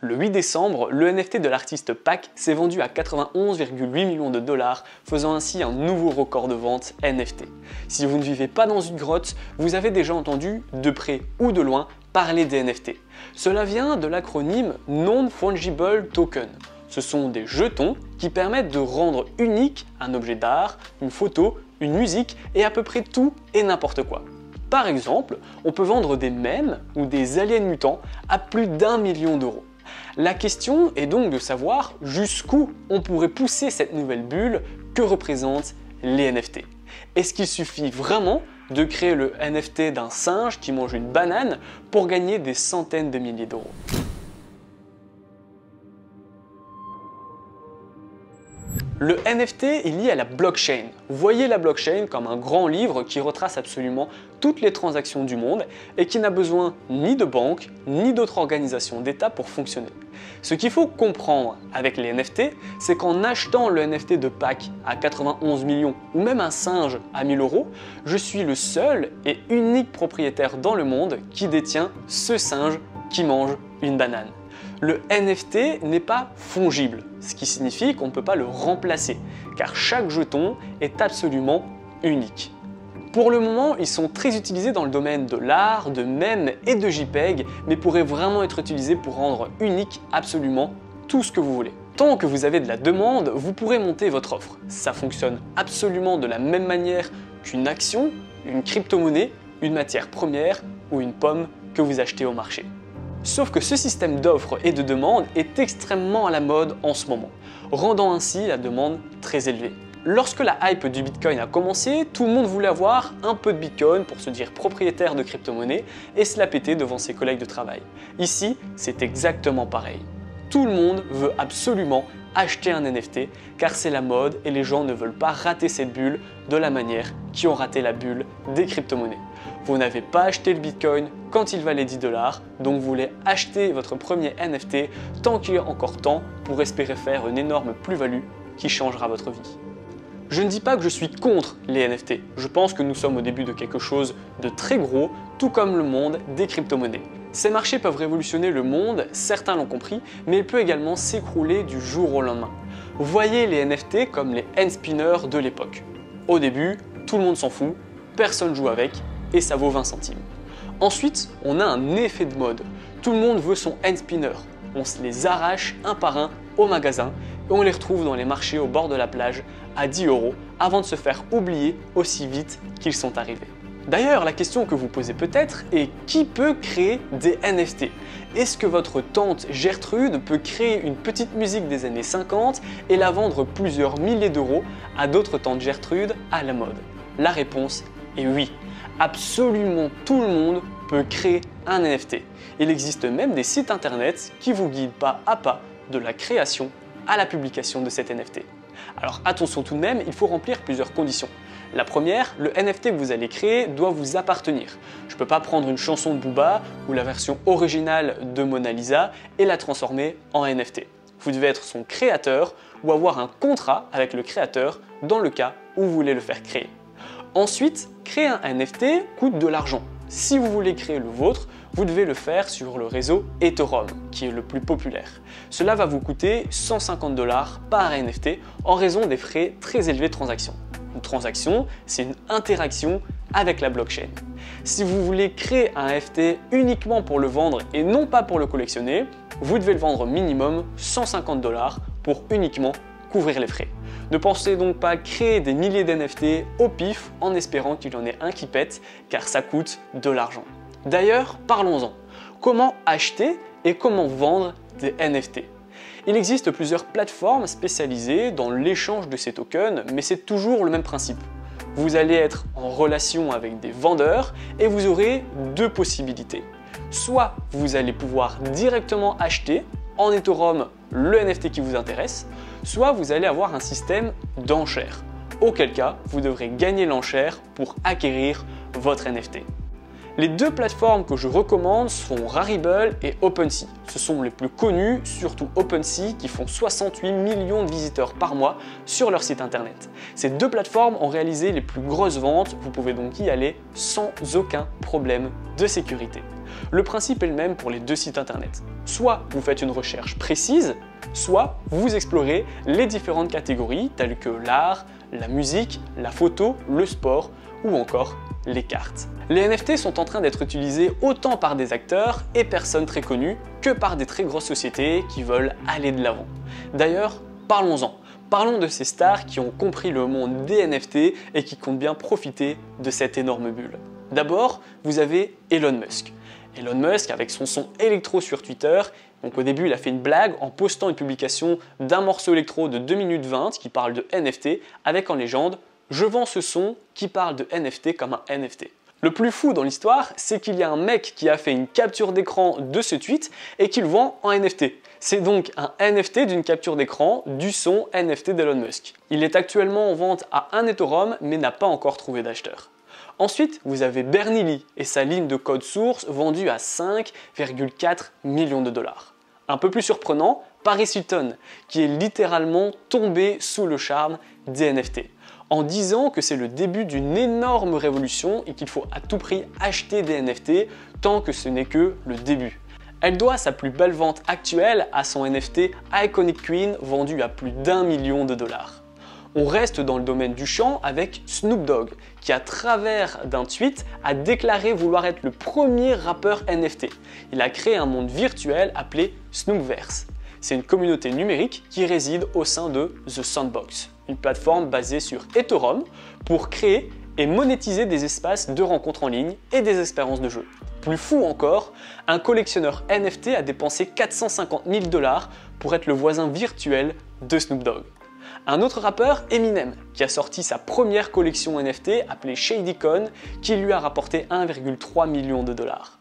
Le 8 décembre, le NFT de l'artiste Pak s'est vendu à 91,8 millions de dollars, faisant ainsi un nouveau record de vente NFT. Si vous ne vivez pas dans une grotte, vous avez déjà entendu, de près ou de loin, parler des NFT. Cela vient de l'acronyme Non-Fungible Token. Ce sont des jetons qui permettent de rendre unique un objet d'art, une photo, une musique et à peu près tout et n'importe quoi. Par exemple, on peut vendre des mèmes ou des aliens mutants à plus d'1 million d'euros. La question est donc de savoir jusqu'où on pourrait pousser cette nouvelle bulle que représentent les NFT. Est-ce qu'il suffit vraiment de créer le NFT d'un singe qui mange une banane pour gagner des centaines de milliers d'euros ? Le NFT est lié à la blockchain. Voyez la blockchain comme un grand livre qui retrace absolument toutes les transactions du monde et qui n'a besoin ni de banques ni d'autres organisations d'État pour fonctionner. Ce qu'il faut comprendre avec les NFT, c'est qu'en achetant le NFT de Pak à 91 millions ou même un singe à 1000 euros, je suis le seul et unique propriétaire dans le monde qui détient ce singe qui mange une banane. Le NFT n'est pas fongible, ce qui signifie qu'on ne peut pas le remplacer, car chaque jeton est absolument unique. Pour le moment, ils sont très utilisés dans le domaine de l'art, de mèmes et de JPEG, mais pourraient vraiment être utilisés pour rendre unique absolument tout ce que vous voulez. Tant que vous avez de la demande, vous pourrez monter votre offre. Ça fonctionne absolument de la même manière qu'une action, une crypto-monnaie, une matière première ou une pomme que vous achetez au marché. Sauf que ce système d'offres et de demande est extrêmement à la mode en ce moment, rendant ainsi la demande très élevée. Lorsque la hype du Bitcoin a commencé, tout le monde voulait avoir un peu de Bitcoin pour se dire propriétaire de crypto-monnaie et se la péter devant ses collègues de travail. Ici, c'est exactement pareil. Tout le monde veut absolument acheter un NFT car c'est la mode et les gens ne veulent pas rater cette bulle de la manière qu'ils ont raté la bulle des crypto-monnaies. Vous n'avez pas acheté le Bitcoin quand il valait 10 $, donc vous voulez acheter votre premier NFT tant qu'il y a encore temps pour espérer faire une énorme plus-value qui changera votre vie. Je ne dis pas que je suis contre les NFT, je pense que nous sommes au début de quelque chose de très gros, tout comme le monde des crypto-monnaies. Ces marchés peuvent révolutionner le monde, certains l'ont compris, mais il peut également s'écrouler du jour au lendemain. Voyez les NFT comme les hand-spinners de l'époque. Au début, tout le monde s'en fout, personne joue avec, et ça vaut 20 centimes. Ensuite, on a un effet de mode. Tout le monde veut son hand-spinner. On se les arrache un par un au magasin et on les retrouve dans les marchés au bord de la plage à 10 € avant de se faire oublier aussi vite qu'ils sont arrivés. D'ailleurs, la question que vous posez peut-être est qui peut créer des NFT? Est-ce que votre tante Gertrude peut créer une petite musique des années 50 et la vendre plusieurs milliers d'euros à d'autres tantes Gertrude à la mode? La réponse est oui. Absolument tout le monde peut créer un NFT. Il existe même des sites internet qui vous guident pas à pas de la création à la publication de cet NFT. Alors attention tout de même, il faut remplir plusieurs conditions. La première, le NFT que vous allez créer doit vous appartenir. Je ne peux pas prendre une chanson de Booba ou la version originale de Mona Lisa et la transformer en NFT. Vous devez être son créateur ou avoir un contrat avec le créateur dans le cas où vous voulez le faire créer. Ensuite, créer un NFT coûte de l'argent. Si vous voulez créer le vôtre, vous devez le faire sur le réseau Ethereum, qui est le plus populaire. Cela va vous coûter 150 $ par NFT en raison des frais très élevés de transaction. Une transaction, c'est une interaction avec la blockchain. Si vous voulez créer un NFT uniquement pour le vendre et non pas pour le collectionner, vous devez le vendre minimum 150 $ pour uniquement couvrir les frais. Ne pensez donc pas créer des milliers d'NFT au pif en espérant qu'il y en ait un qui pète, car ça coûte de l'argent. D'ailleurs, parlons-en. Comment acheter et comment vendre des NFT? Il existe plusieurs plateformes spécialisées dans l'échange de ces tokens, mais c'est toujours le même principe. Vous allez être en relation avec des vendeurs et vous aurez deux possibilités. Soit vous allez pouvoir directement acheter en Ethereum le NFT qui vous intéresse, soit vous allez avoir un système d'enchères, auquel cas vous devrez gagner l'enchère pour acquérir votre NFT. Les deux plateformes que je recommande sont Rarible et OpenSea. Ce sont les plus connus, surtout OpenSea qui font 68 millions de visiteurs par mois sur leur site internet. Ces deux plateformes ont réalisé les plus grosses ventes, vous pouvez donc y aller sans aucun problème de sécurité. Le principe est le même pour les deux sites internet. Soit vous faites une recherche précise, soit vous explorez les différentes catégories telles que l'art, la musique, la photo, le sport ou encore les cartes. Les NFT sont en train d'être utilisés autant par des acteurs et personnes très connues que par des très grosses sociétés qui veulent aller de l'avant. D'ailleurs, parlons-en. Parlons de ces stars qui ont compris le monde des NFT et qui comptent bien profiter de cette énorme bulle. D'abord, vous avez Elon Musk. Elon Musk, avec son son électro sur Twitter, donc au début il a fait une blague en postant une publication d'un morceau électro de 2 minutes 20 qui parle de NFT avec en légende « Je vends ce son qui parle de NFT comme un NFT ». Le plus fou dans l'histoire, c'est qu'il y a un mec qui a fait une capture d'écran de ce tweet et qui le vend en NFT. C'est donc un NFT d'une capture d'écran du son NFT d'Elon Musk. Il est actuellement en vente à 1 Ethereum mais n'a pas encore trouvé d'acheteur. Ensuite, vous avez Bernie Lee et sa ligne de code source vendue à 5,4 millions de dollars. Un peu plus surprenant, Paris Hilton, qui est littéralement tombé sous le charme des NFT, en disant que c'est le début d'une énorme révolution et qu'il faut à tout prix acheter des NFT tant que ce n'est que le début. Elle doit sa plus belle vente actuelle à son NFT Iconic Queen vendu à plus d'1 million de dollars. On reste dans le domaine du chant avec Snoop Dogg, qui à travers d'un tweet a déclaré vouloir être le premier rappeur NFT. Il a créé un monde virtuel appelé Snoopverse. C'est une communauté numérique qui réside au sein de The Sandbox, une plateforme basée sur Ethereum pour créer et monétiser des espaces de rencontres en ligne et des expériences de jeu. Plus fou encore, un collectionneur NFT a dépensé 450 000 $ pour être le voisin virtuel de Snoop Dogg. Un autre rappeur, Eminem, qui a sorti sa première collection NFT appelée ShadyCon, qui lui a rapporté 1,3 million de dollars.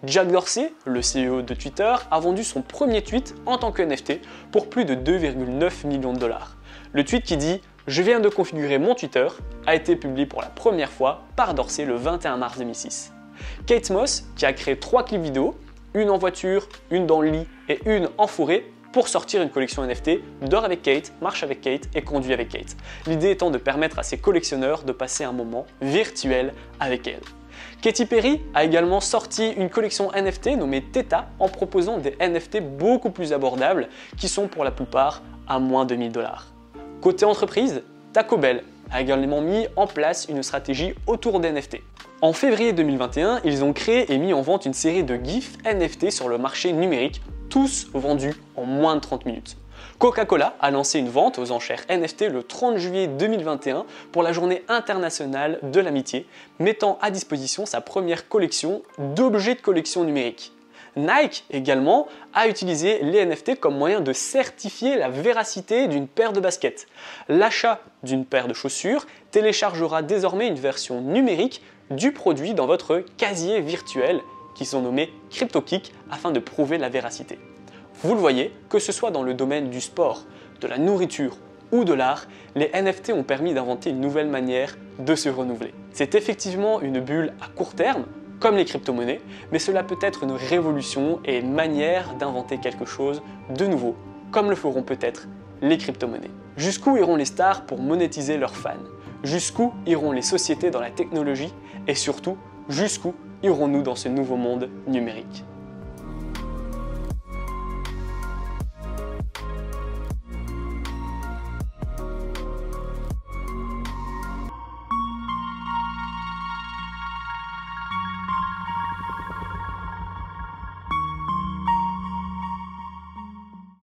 Jack Dorsey, le CEO de Twitter, a vendu son premier tweet en tant que NFT pour plus de 2,9 millions de dollars. Le tweet qui dit « Je viens de configurer mon Twitter » a été publié pour la première fois par Dorsey le 21 mars 2006. Kate Moss, qui a créé 3 clips vidéo, une en voiture, une dans le lit et une en forêt, pour sortir une collection NFT, dort avec Kate, marche avec Kate et conduit avec Kate. L'idée étant de permettre à ses collectionneurs de passer un moment virtuel avec elle. Katy Perry a également sorti une collection NFT nommée Theta en proposant des NFT beaucoup plus abordables qui sont pour la plupart à moins de 1000 $. Côté entreprise, Taco Bell a également mis en place une stratégie autour des NFT. En février 2021, ils ont créé et mis en vente une série de GIFs NFT sur le marché numérique, tous vendus en moins de 30 minutes. Coca-Cola a lancé une vente aux enchères NFT le 30 juillet 2021 pour la journée internationale de l'amitié, mettant à disposition sa première collection d'objets de collection numérique. Nike également a utilisé les NFT comme moyen de certifier la véracité d'une paire de baskets. L'achat d'une paire de chaussures téléchargera désormais une version numérique du produit dans votre casier virtuel qui sont nommés CryptoKick afin de prouver la véracité. Vous le voyez, que ce soit dans le domaine du sport, de la nourriture ou de l'art, les NFT ont permis d'inventer une nouvelle manière de se renouveler. C'est effectivement une bulle à court terme, comme les crypto-monnaies, mais cela peut être une révolution et une manière d'inventer quelque chose de nouveau, comme le feront peut-être les crypto-monnaies. Jusqu'où iront les stars pour monétiser leurs fans? Jusqu'où iront les sociétés dans la technologie? Et surtout, jusqu'où irons-nous dans ce nouveau monde numérique?